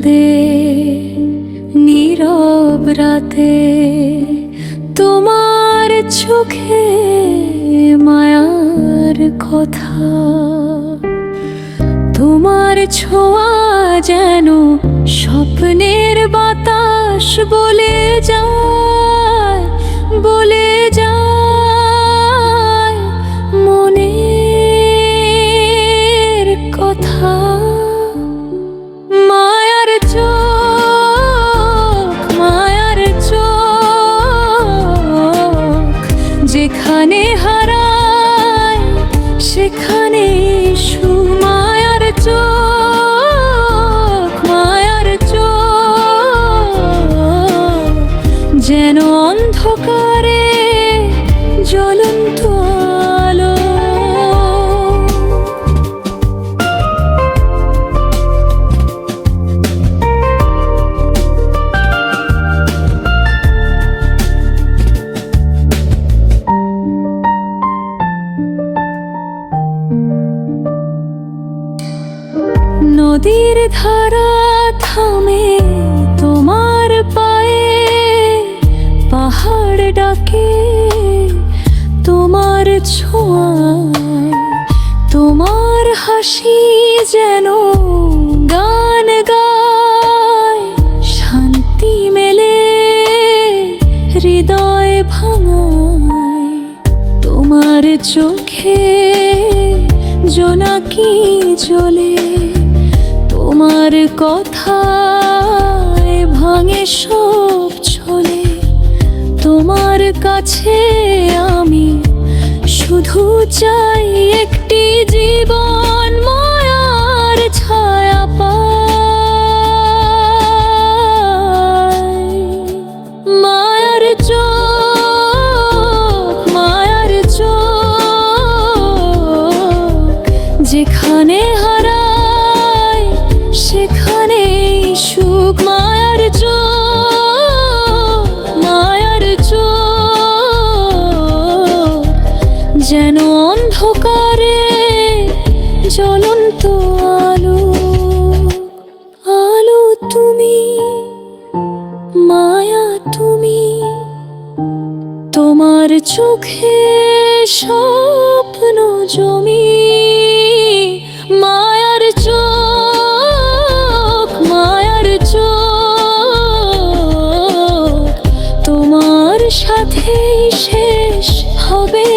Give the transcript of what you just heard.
চাঁদে নীরব রাতে তোমার চোখে মায়ার কথা, তোমার ছোঁয়া যেন স্বপ্নের বাতাস বলে যায়, বলে যায় মনের কথা। মায়ার চোখ, মায়ার চোখ, যেখানে হারায় সেখানে সুখ। মায়ার চোখ, মায়ার চোখ, যেন অন্ধকারে জ্বলন্ত আলো। নদীর ধারা থামে তোমার পায়ে, পাহাড় ডাকে তোমার ছোঁয়ায়, তোমার হাসি যেন গান গায়, শান্তি মেলে হৃদয় ভাঙায়। তোমার চোখে জোনাকি জ্বলে, তোমার কথায় ভাঙে সব ছলে। তোমার কাছে আমি শুধু চাই একটি জীবন মায়ার ছায়া পায়। মায়ার চোখ, মায়ার চোখ, যেখানে হারায় সেখানেই সুখ। মায়ার চোখ, মায়ার চোখ, যেন অন্ধকারে জ্বলন্ত আলো। আলো তুমি, মায়া তুমি, তোমার চোখে স্বপ্ন জমি। মায়ার চোখ, মায়ার চোখ, তোমার সাথেই শেষ হবে